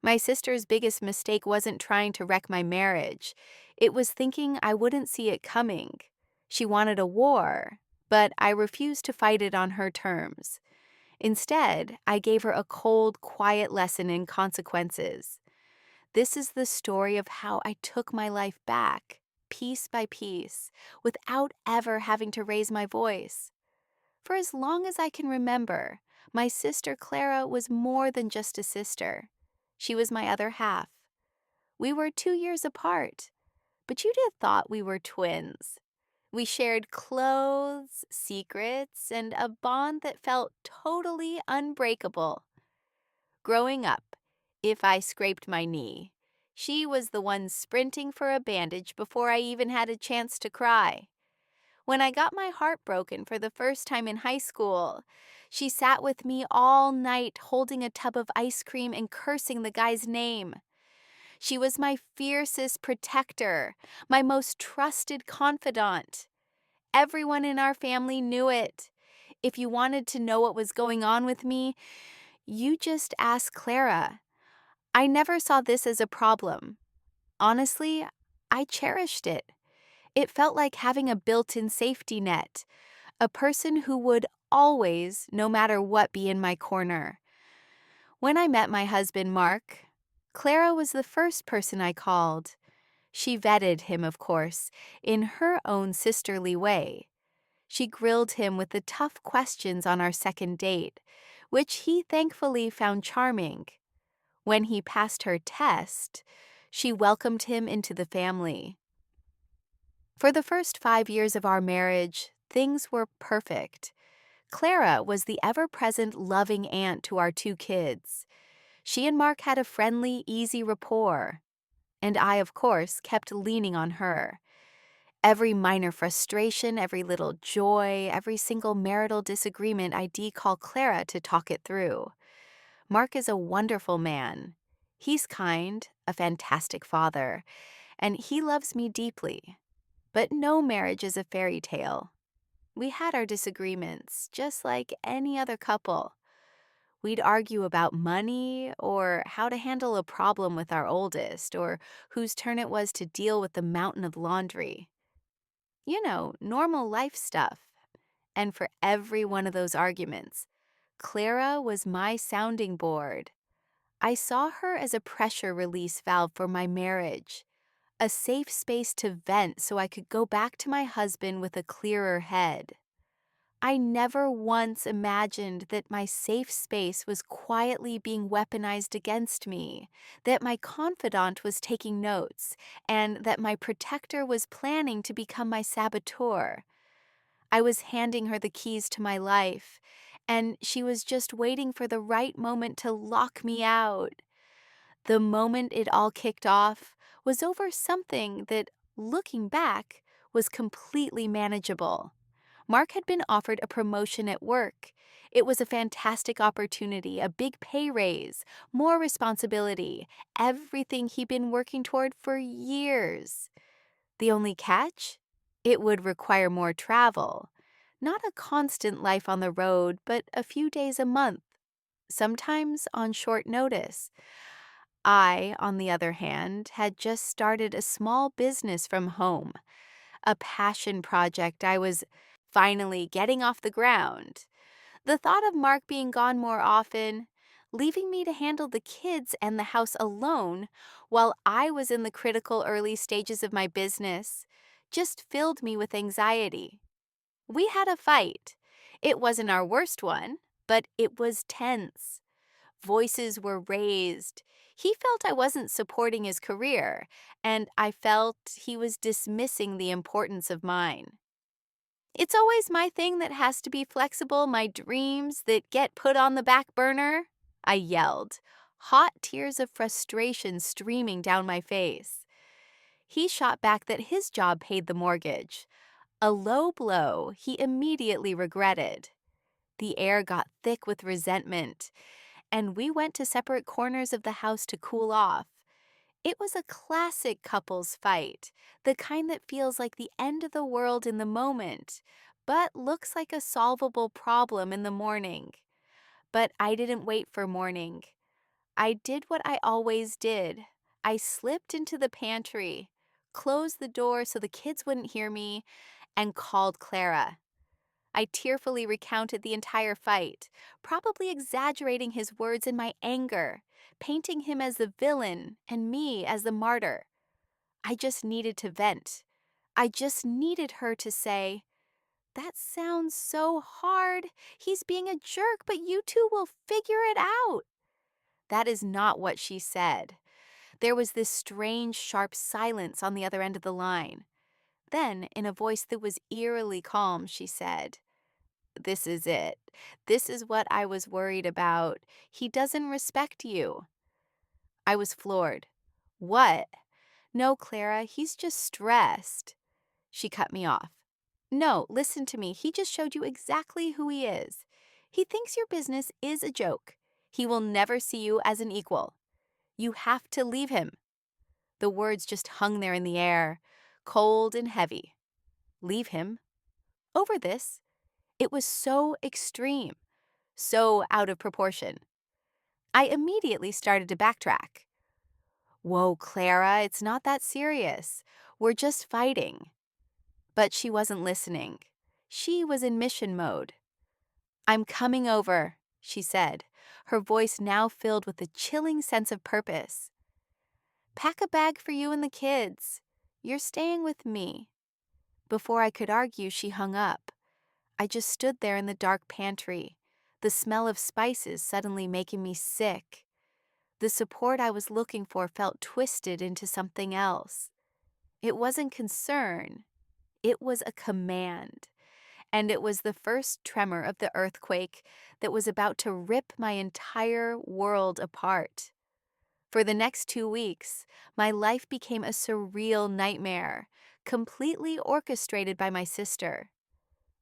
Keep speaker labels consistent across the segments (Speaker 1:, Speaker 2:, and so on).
Speaker 1: My sister's biggest mistake wasn't trying to wreck my marriage. It was thinking I wouldn't see it coming. She wanted a war, but I refused to fight it on her terms. Instead, I gave her a cold, quiet lesson in consequences. This is the story of how I took my life back, piece by piece, without ever having to raise my voice. For as long as I can remember, my sister Clara was more than just a sister. She was my other half. We were 2 years apart, but you'd have thought we were twins. We shared clothes, secrets, and a bond that felt totally unbreakable. Growing up, if I scraped my knee, she was the one sprinting for a bandage before I even had a chance to cry. When I got my heart broken for the first time in high school, she sat with me all night holding a tub of ice cream and cursing the guy's name. She was my fiercest protector, my most trusted confidant. Everyone in our family knew it. If you wanted to know what was going on with me, you just asked Clara. I never saw this as a problem. Honestly, I cherished it. It felt like having a built-in safety net, a person who would always, no matter what, be in my corner. When I met my husband, Mark, Clara was the first person I called. She vetted him, of course, in her own sisterly way. She grilled him with the tough questions on our second date, which he thankfully found charming. When he passed her test, she welcomed him into the family. For the first 5 years of our marriage, things were perfect. Clara was the ever-present loving aunt to our two kids. She and Mark had a friendly, easy rapport. And I, of course, kept leaning on her. Every minor frustration, every little joy, every single marital disagreement, I call Clara to talk it through. Mark is a wonderful man. He's kind, a fantastic father, and he loves me deeply. But no marriage is a fairy tale. We had our disagreements, just like any other couple. We'd argue about money, or how to handle a problem with our oldest, or whose turn it was to deal with the mountain of laundry. Normal life stuff. And for every one of those arguments, Clara was my sounding board. I saw her as a pressure release valve for my marriage, a safe space to vent so I could go back to my husband with a clearer head. I never once imagined that my safe space was quietly being weaponized against me, that my confidant was taking notes, and that my protector was planning to become my saboteur. I was handing her the keys to my life, and she was just waiting for the right moment to lock me out. The moment it all kicked off was over something that, looking back, was completely manageable. Mark had been offered a promotion at work. It was a fantastic opportunity, a big pay raise, more responsibility, everything he'd been working toward for years. The only catch? It would require more travel. Not a constant life on the road, but a few days a month, sometimes on short notice. I, on the other hand, had just started a small business from home, a passion project I was finally getting off the ground. The thought of Mark being gone more often, leaving me to handle the kids and the house alone while I was in the critical early stages of my business, just filled me with anxiety. We had a fight. It wasn't our worst one, but it was tense. Voices were raised. He felt I wasn't supporting his career, and I felt he was dismissing the importance of mine. It's always my thing that has to be flexible, my dreams that get put on the back burner, I yelled, hot tears of frustration streaming down my face. He shot back that his job paid the mortgage, a low blow he immediately regretted. The air got thick with resentment, and we went to separate corners of the house to cool off. It was a classic couples fight, the kind that feels like the end of the world in the moment, but looks like a solvable problem in the morning. But I didn't wait for morning. I did what I always did. I slipped into the pantry, closed the door so the kids wouldn't hear me, and called Clara. I tearfully recounted the entire fight, probably exaggerating his words in my anger, painting him as the villain and me as the martyr. I just needed to vent. I just needed her to say, "That sounds so hard. He's being a jerk, but you two will figure it out." That is not what she said. There was this strange, sharp silence on the other end of the line. Then, in a voice that was eerily calm, she said, "This is it. This is what I was worried about. He doesn't respect you." I was floored. "What?" "No, Clara, he's just stressed." She cut me off. "No, listen to me. He just showed you exactly who he is. He thinks your business is a joke. He will never see you as an equal. You have to leave him." The words just hung there in the air, cold and heavy. Leave him? Over this? It was so extreme, so out of proportion. I immediately started to backtrack. "Whoa, Clara, it's not that serious. We're just fighting." But she wasn't listening. She was in mission mode. "I'm coming over," she said, her voice now filled with a chilling sense of purpose. "Pack a bag for you and the kids. You're staying with me." Before I could argue, she hung up. I just stood there in the dark pantry, the smell of spices suddenly making me sick. The support I was looking for felt twisted into something else. It wasn't concern. It was a command. And it was the first tremor of the earthquake that was about to rip my entire world apart. For the next 2 weeks, my life became a surreal nightmare, completely orchestrated by my sister.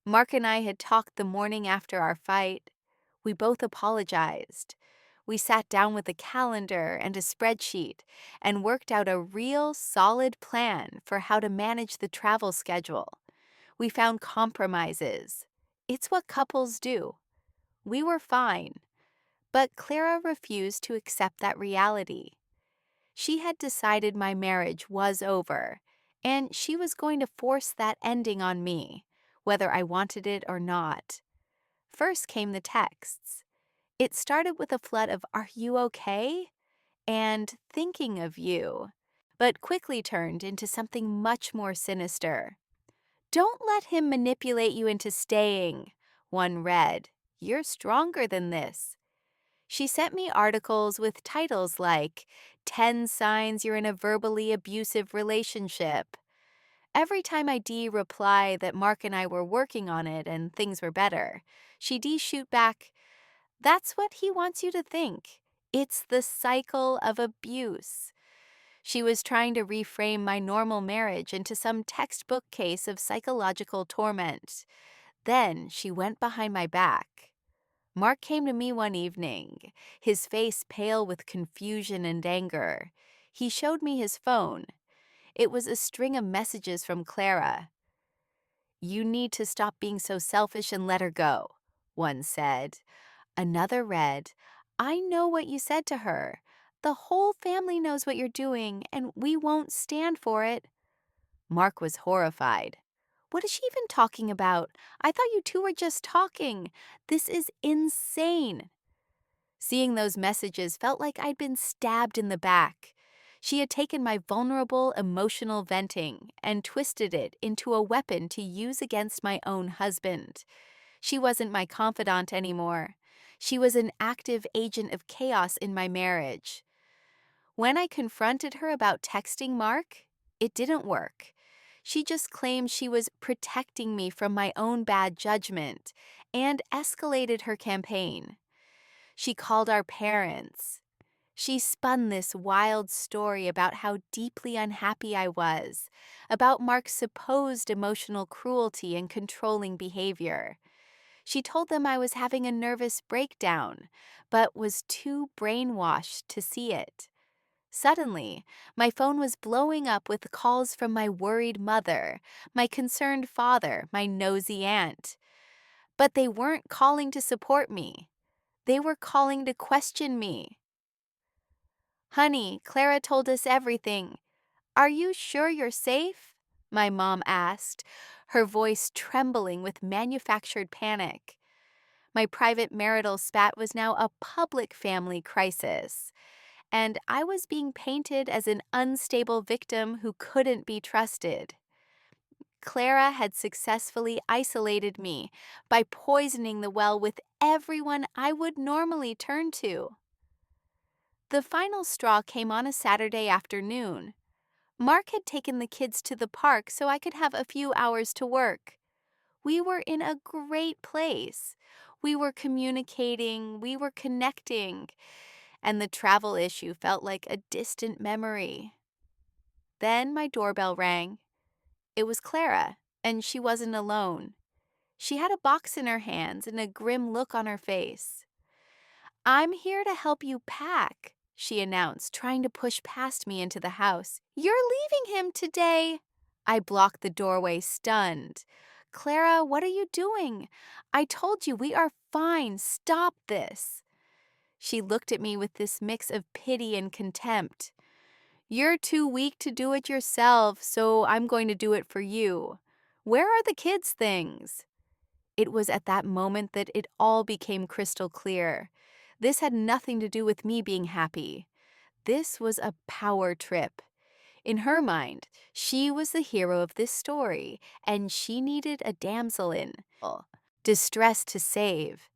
Speaker 1: Mark and I had talked the morning after our fight. We both apologized. We sat down with a calendar and a spreadsheet and worked out a real, solid plan for how to manage the travel schedule. We found compromises. It's what couples do. We were fine, but Clara refused to accept that reality. She had decided my marriage was over, and she was going to force that ending on me, whether I wanted it or not. First came the texts. It started with a flood of "Are you okay?" and "Thinking of you," but quickly turned into something much more sinister. "Don't let him manipulate you into staying," one read. "You're stronger than this." She sent me articles with titles like 10 Signs You're in a Verbally Abusive Relationship. Every time I reply that Mark and I were working on it and things were better, she shoot back, "That's what he wants you to think. It's the cycle of abuse." She was trying to reframe my normal marriage into some textbook case of psychological torment. Then she went behind my back. Mark came to me one evening, his face pale with confusion and anger. He showed me his phone. It was a string of messages from Clara. "You need to stop being so selfish and let her go," one said. Another read, "I know what you said to her. The whole family knows what you're doing, and we won't stand for it." Mark was horrified. "What is she even talking about? I thought you two were just talking. This is insane." Seeing those messages felt like I'd been stabbed in the back. She had taken my vulnerable emotional venting and twisted it into a weapon to use against my own husband. She wasn't my confidant anymore. She was an active agent of chaos in my marriage. When I confronted her about texting Mark, it didn't work. She just claimed she was protecting me from my own bad judgment and escalated her campaign. She called our parents. She spun this wild story about how deeply unhappy I was, about Mark's supposed emotional cruelty and controlling behavior. She told them I was having a nervous breakdown, but was too brainwashed to see it. Suddenly, my phone was blowing up with calls from my worried mother, my concerned father, my nosy aunt. But they weren't calling to support me. They were calling to question me. Honey, Clara told us everything. Are you sure you're safe? My mom asked, her voice trembling with manufactured panic. My private marital spat was now a public family crisis, and I was being painted as an unstable victim who couldn't be trusted. Clara had successfully isolated me by poisoning the well with everyone I would normally turn to. The final straw came on a Saturday afternoon. Mark had taken the kids to the park so I could have a few hours to work. We were in a great place. We were communicating, we were connecting, and the travel issue felt like a distant memory. Then my doorbell rang. It was Clara, and she wasn't alone. She had a box in her hands and a grim look on her face. "I'm here to help you pack," she announced, trying to push past me into the house. "You're leaving him today." I blocked the doorway, stunned. "Clara, what are you doing? I told you we are fine. Stop this." She looked at me with this mix of pity and contempt. "You're too weak to do it yourself, so I'm going to do it for you. Where are the kids' things?" It was at that moment that it all became crystal clear. This had nothing to do with me being happy. This was a power trip. In her mind, she was the hero of this story, and she needed a damsel in distress to save.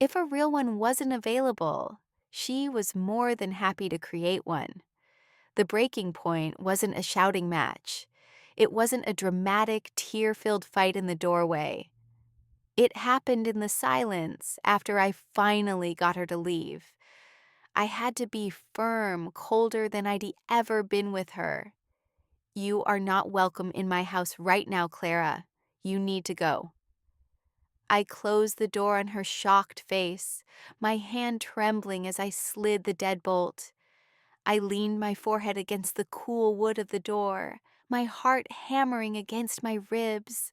Speaker 1: If a real one wasn't available, she was more than happy to create one. The breaking point wasn't a shouting match. It wasn't a dramatic, tear-filled fight in the doorway. It happened in the silence after I finally got her to leave. I had to be firm, colder than I'd ever been with her. "You are not welcome in my house right now, Clara. You need to go." I closed the door on her shocked face, my hand trembling as I slid the deadbolt. I leaned my forehead against the cool wood of the door, my heart hammering against my ribs.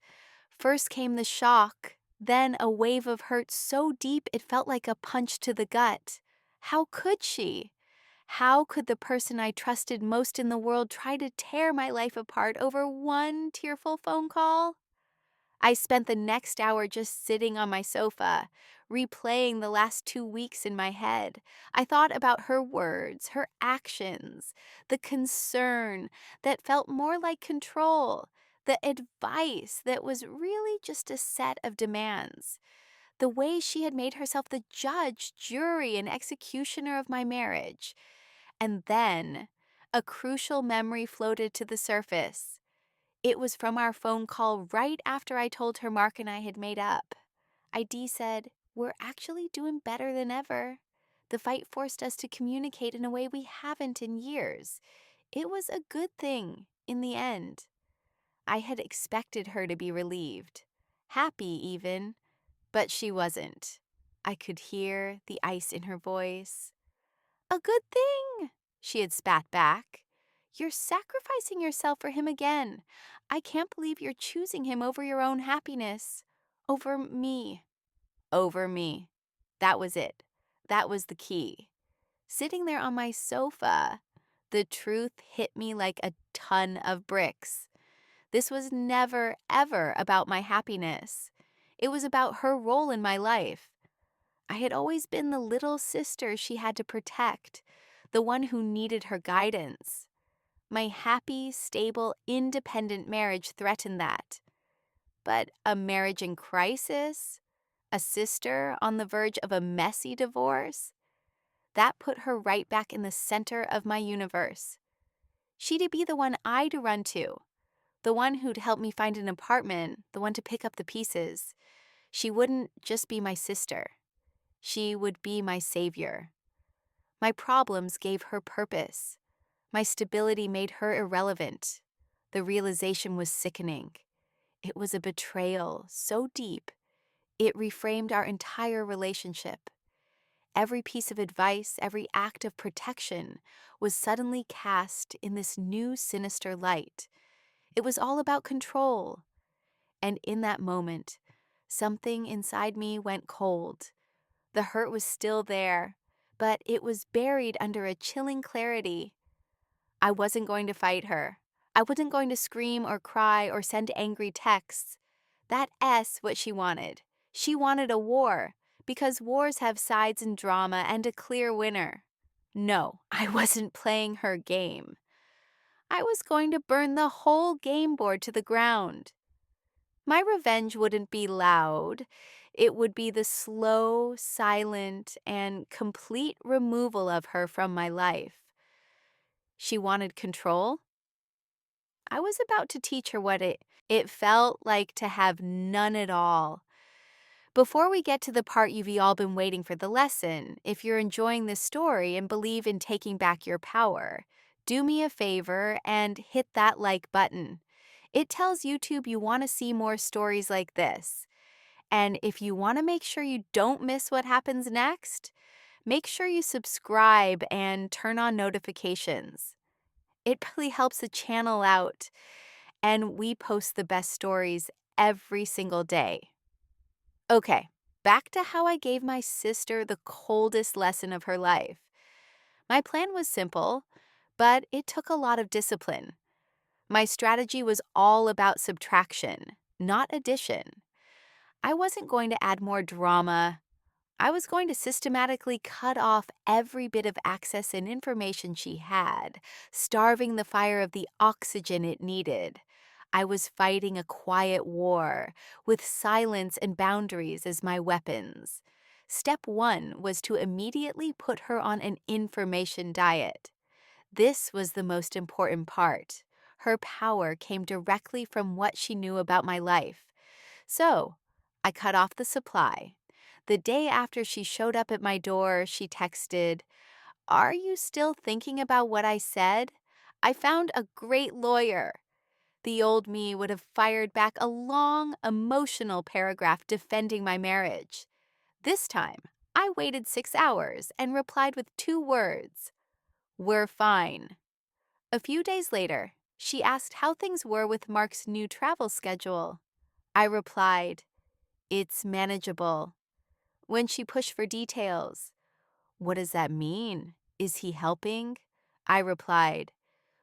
Speaker 1: First came the shock, then a wave of hurt so deep it felt like a punch to the gut. How could she? How could the person I trusted most in the world try to tear my life apart over one tearful phone call? I spent the next hour just sitting on my sofa, replaying the last 2 weeks in my head. I thought about her words, her actions, the concern that felt more like control, the advice that was really just a set of demands, the way she had made herself the judge, jury, and executioner of my marriage. And then a crucial memory floated to the surface. It was from our phone call right after I told her Mark and I had made up. ID said, "We're actually doing better than ever. The fight forced us to communicate in a way we haven't in years. It was a good thing in the end." I had expected her to be relieved, happy even, but she wasn't. I could hear the ice in her voice. "A good thing," she had spat back. "You're sacrificing yourself for him again. I can't believe you're choosing him over your own happiness. Over me." Over me. That was it. That was the key. Sitting there on my sofa, the truth hit me like a ton of bricks. This was never, ever about my happiness. It was about her role in my life. I had always been the little sister she had to protect, the one who needed her guidance. My happy, stable, independent marriage threatened that. But a marriage in crisis? A sister on the verge of a messy divorce? That put her right back in the center of my universe. She'd be the one I'd run to, the one who'd help me find an apartment, the one to pick up the pieces. She wouldn't just be my sister. She would be my savior. My problems gave her purpose. My stability made her irrelevant. The realization was sickening. It was a betrayal so deep, it reframed our entire relationship. Every piece of advice, every act of protection was suddenly cast in this new sinister light. It was all about control. And in that moment, something inside me went cold. The hurt was still there, but it was buried under a chilling clarity. I wasn't going to fight her. I wasn't going to scream or cry or send angry texts. That S what she wanted. She wanted a war, because wars have sides and drama and a clear winner. No, I wasn't playing her game. I was going to burn the whole game board to the ground. My revenge wouldn't be loud. It would be the slow, silent, and complete removal of her from my life. She wanted control. I was about to teach her what it felt like to have none at all. Before we get to the part you've all been waiting for the lesson, if you're enjoying this story and believe in taking back your power, do me a favor and hit that like button. It tells YouTube you want to see more stories like this. And if you want to make sure you don't miss what happens next, make sure you subscribe and turn on notifications. It really helps the channel out, and we post the best stories every single day. Okay, back to how I gave my sister the coldest lesson of her life. My plan was simple, but it took a lot of discipline. My strategy was all about subtraction, not addition. I wasn't going to add more drama. I was going to systematically cut off every bit of access and information she had, starving the fire of the oxygen it needed. I was fighting a quiet war, with silence and boundaries as my weapons. Step 1 was to immediately put her on an information diet. This was the most important part. Her power came directly from what she knew about my life. So, I cut off the supply. The day after she showed up at my door, she texted, "Are you still thinking about what I said? I found a great lawyer." The old me would have fired back a long, emotional paragraph defending my marriage. This time, I waited 6 hours and replied with 2 words: "We're fine." A few days later, she asked how things were with Mark's new travel schedule. I replied, "It's manageable." When she pushed for details, "What does that mean? Is he helping?" I replied,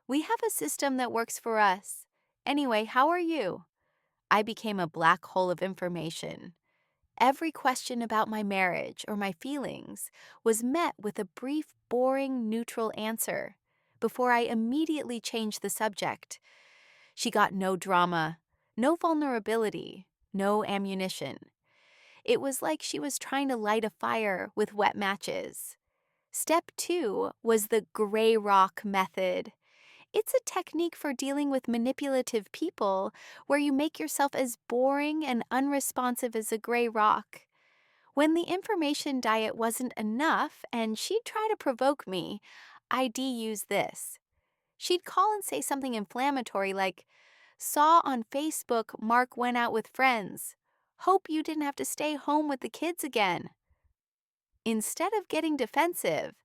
Speaker 1: "We have a system that works for us. Anyway, how are you?" I became a black hole of information. Every question about my marriage or my feelings was met with a brief, boring, neutral answer before I immediately changed the subject. She got no drama, no vulnerability, no ammunition. It was like she was trying to light a fire with wet matches. Step 2 was the gray rock method. It's a technique for dealing with manipulative people where you make yourself as boring and unresponsive as a gray rock. When the information diet wasn't enough and she'd try to provoke me, I'd use this. She'd call and say something inflammatory like, "Saw on Facebook Mark went out with friends. Hope you didn't have to stay home with the kids again." Instead of getting defensive,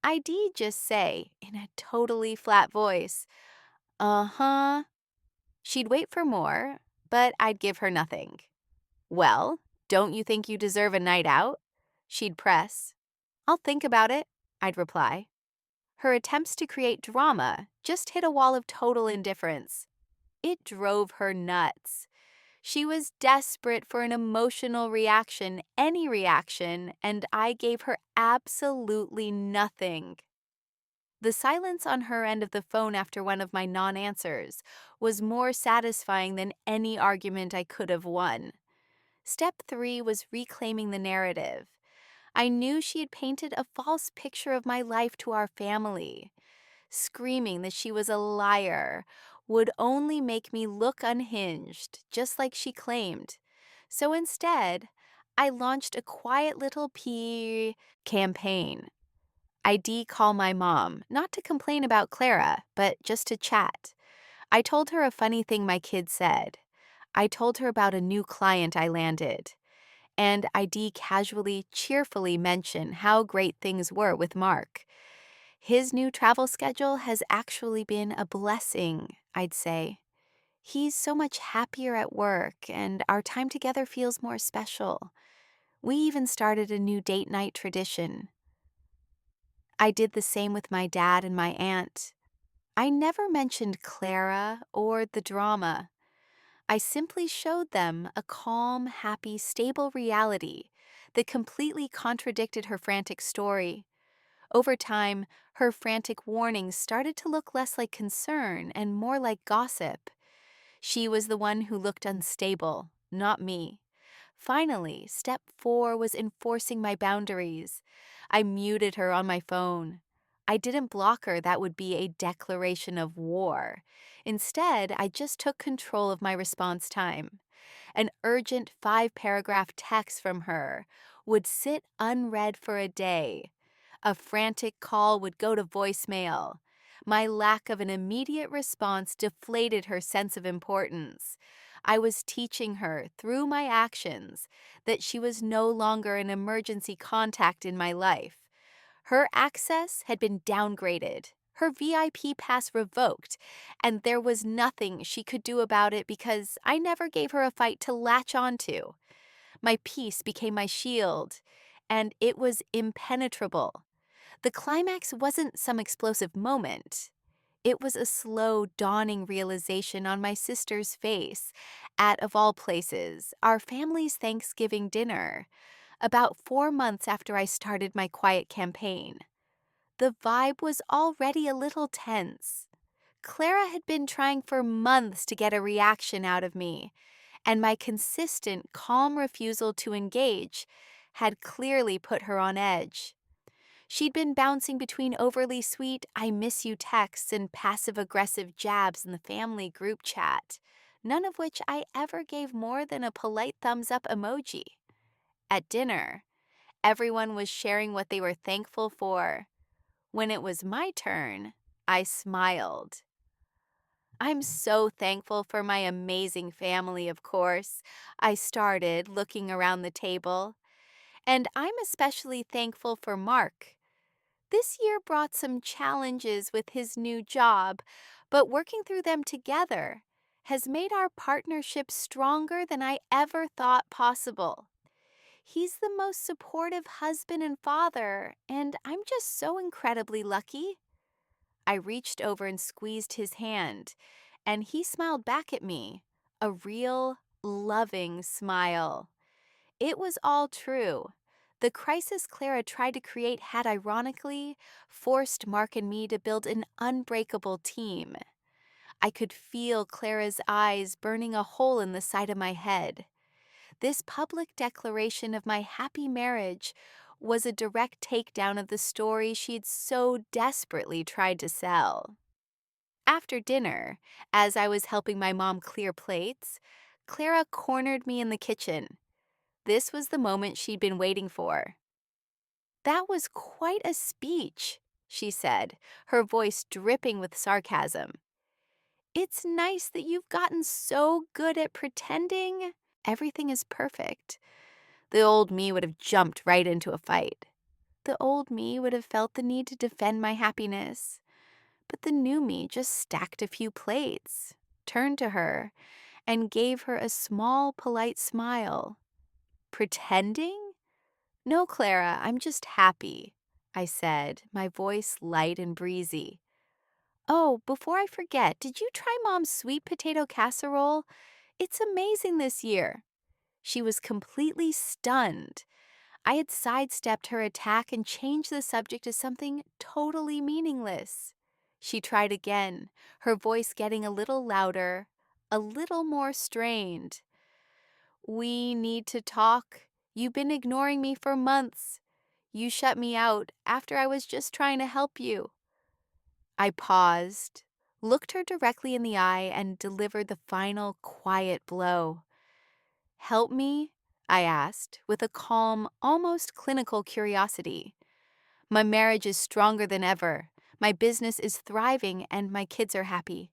Speaker 1: I'd just say, in a totally flat voice, "Uh-huh." She'd wait for more, but I'd give her nothing. "Well, don't you think you deserve a night out?" She'd press. "I'll think about it," I'd reply. Her attempts to create drama just hit a wall of total indifference. It drove her nuts. She was desperate for an emotional reaction, any reaction, and I gave her absolutely nothing. The silence on her end of the phone after one of my non-answers was more satisfying than any argument I could have won. Step 3 was reclaiming the narrative. I knew she had painted a false picture of my life to our family. Screaming that she was a liar would only make me look unhinged, just like she claimed. So instead, I launched a quiet little PR campaign. I call my mom, not to complain about Clara, but just to chat. I told her a funny thing my kid said. I told her about a new client I landed. And I casually, cheerfully mention how great things were with Mark. His new travel schedule has actually been a blessing, I'd say. He's so much happier at work, and our time together feels more special. We even started a new date night tradition. I did the same with my dad and my aunt. I never mentioned Clara or the drama. I simply showed them a calm, happy, stable reality that completely contradicted her frantic story. Over time, her frantic warnings started to look less like concern and more like gossip. She was the one who looked unstable, not me. Finally, step 4 was enforcing my boundaries. I muted her on my phone. I didn't block her, that would be a declaration of war. Instead, I just took control of my response time. An urgent 5-paragraph text from her would sit unread for a day. A frantic call would go to voicemail. My lack of an immediate response deflated her sense of importance. I was teaching her, through my actions, that she was no longer an emergency contact in my life. Her access had been downgraded, her VIP pass revoked, and there was nothing she could do about it because I never gave her a fight to latch onto. My peace became my shield, and it was impenetrable. The climax wasn't some explosive moment. It was a slow, dawning realization on my sister's face at, of all places, our family's Thanksgiving dinner, about 4 months after I started my quiet campaign. The vibe was already a little tense. Clara had been trying for months to get a reaction out of me, and my consistent, calm refusal to engage had clearly put her on edge. She'd been bouncing between overly sweet "I miss you" texts and passive-aggressive jabs in the family group chat, none of which I ever gave more than a polite thumbs-up emoji. At dinner, everyone was sharing what they were thankful for. When it was my turn, I smiled. I'm so thankful for my amazing family, of course. I started, looking around the table. And I'm especially thankful for Mark. This year brought some challenges with his new job, but working through them together has made our partnership stronger than I ever thought possible. He's the most supportive husband and father, and I'm just so incredibly lucky. I reached over and squeezed his hand, and he smiled back at me, a real, loving smile. It was all true. The crisis Clara tried to create had ironically forced Mark and me to build an unbreakable team. I could feel Clara's eyes burning a hole in the side of my head. This public declaration of my happy marriage was a direct takedown of the story she'd so desperately tried to sell. After dinner, as I was helping my mom clear plates, Clara cornered me in the kitchen. This was the moment she'd been waiting for. "That was quite a speech," she said, her voice dripping with sarcasm. "It's nice that you've gotten so good at pretending everything is perfect." The old me would have jumped right into a fight. The old me would have felt the need to defend my happiness. But the new me just stacked a few plates, turned to her, and gave her a small, polite smile. "Pretending? No, Clara, I'm just happy," I said, my voice light and breezy. "Oh, before I forget, did you try Mom's sweet potato casserole? It's amazing this year." She was completely stunned. I had sidestepped her attack and changed the subject to something totally meaningless. She tried again, her voice getting a little louder, a little more strained. "We need to talk. You've been ignoring me for months. You shut me out after I was just trying to help you." I paused, looked her directly in the eye, and delivered the final quiet blow. "Help me?" I asked, with a calm, almost clinical curiosity. "My marriage is stronger than ever. My business is thriving, and my kids are happy.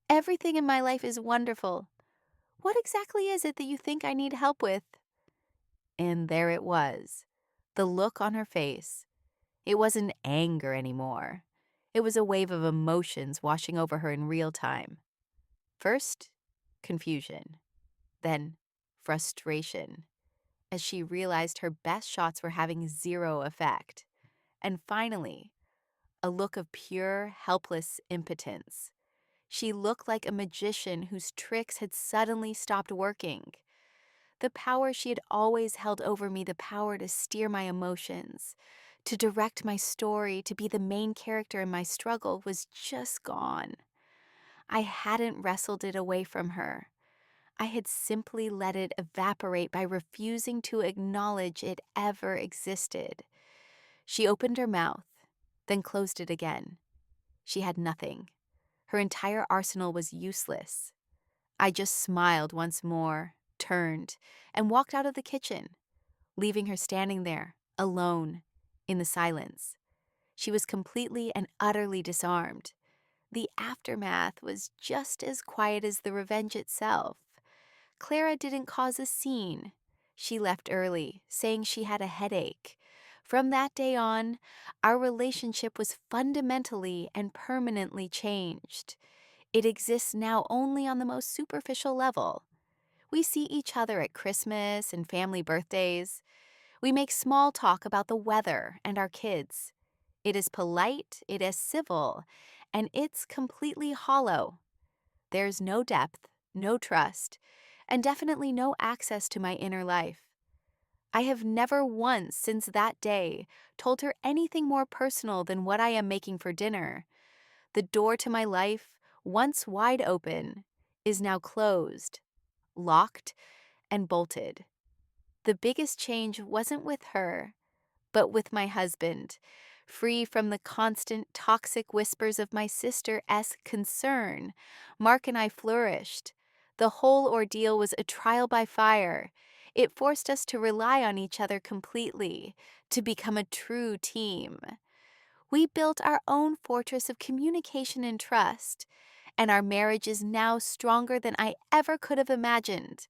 Speaker 1: Everything in my life is wonderful. What exactly is it that you think I need help with?" And there it was, the look on her face. It wasn't anger anymore. It was a wave of emotions washing over her in real time. First, confusion. Then, frustration, as she realized her best shots were having zero effect. And finally, a look of pure, helpless impotence. She looked like a magician whose tricks had suddenly stopped working. The power she had always held over me, the power to steer my emotions, to direct my story, to be the main character in my struggle, was just gone. I hadn't wrestled it away from her. I had simply let it evaporate by refusing to acknowledge it ever existed. She opened her mouth, then closed it again. She had nothing. Her entire arsenal was useless. I just smiled once more, turned, and walked out of the kitchen, leaving her standing there, alone, in the silence. She was completely and utterly disarmed. The aftermath was just as quiet as the revenge itself. Clara didn't cause a scene. She left early, saying she had a headache. From that day on, our relationship was fundamentally and permanently changed. It exists now only on the most superficial level. We see each other at Christmas and family birthdays. We make small talk about the weather and our kids. It is polite, it is civil, and it's completely hollow. There's no depth, no trust, and definitely no access to my inner life. I have never once since that day told her anything more personal than what I am making for dinner. The door to my life, once wide open, is now closed, locked, and bolted. The biggest change wasn't with her, but with my husband, free from the constant toxic whispers of my sister-esque concern. Mark and I flourished. The whole ordeal was a trial by fire. It forced us to rely on each other completely, to become a true team. We built our own fortress of communication and trust, and our marriage is now stronger than I ever could have imagined.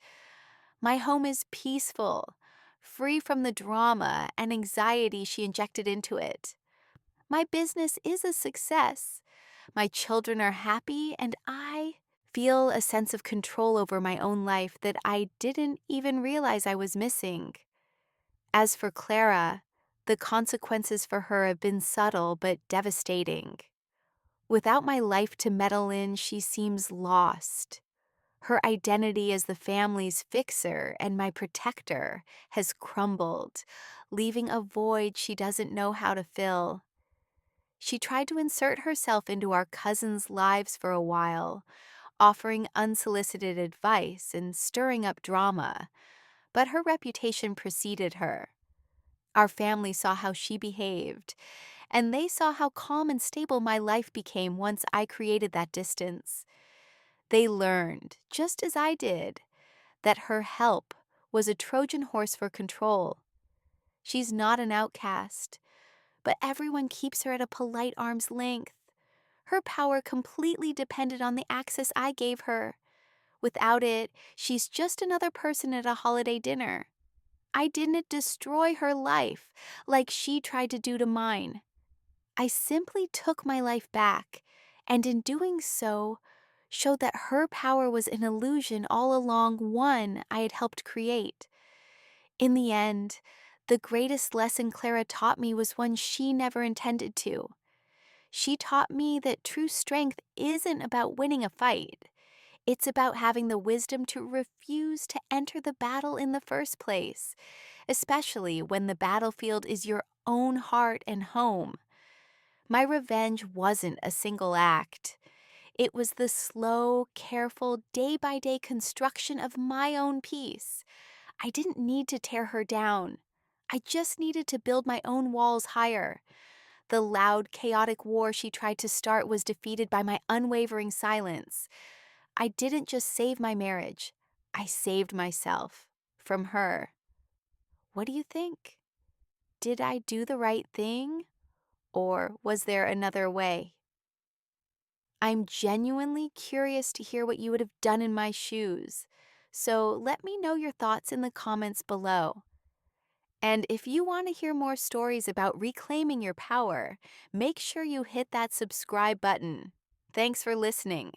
Speaker 1: My home is peaceful, free from the drama and anxiety she injected into it. My business is a success. My children are happy, and I feel a sense of control over my own life that I didn't even realize I was missing. As for Clara, the consequences for her have been subtle but devastating. Without my life to meddle in, she seems lost. Her identity as the family's fixer and my protector has crumbled, leaving a void she doesn't know how to fill. She tried to insert herself into our cousins' lives for a while, offering unsolicited advice and stirring up drama, but her reputation preceded her. Our family saw how she behaved, and they saw how calm and stable my life became once I created that distance. They learned, just as I did, that her help was a Trojan horse for control. She's not an outcast, but everyone keeps her at a polite arm's length. Her power completely depended on the access I gave her. Without it, she's just another person at a holiday dinner. I didn't destroy her life like she tried to do to mine. I simply took my life back, and in doing so, showed that her power was an illusion all along, one I had helped create. In the end, the greatest lesson Clara taught me was one she never intended to. She taught me that true strength isn't about winning a fight. It's about having the wisdom to refuse to enter the battle in the first place, especially when the battlefield is your own heart and home. My revenge wasn't a single act. It was the slow, careful, day-by-day construction of my own peace. I didn't need to tear her down. I just needed to build my own walls higher. The loud, chaotic war she tried to start was defeated by my unwavering silence. I didn't just save my marriage. I saved myself from her. What do you think? Did I do the right thing? Or was there another way? I'm genuinely curious to hear what you would have done in my shoes. So let me know your thoughts in the comments below. And if you want to hear more stories about reclaiming your power, make sure you hit that subscribe button. Thanks for listening.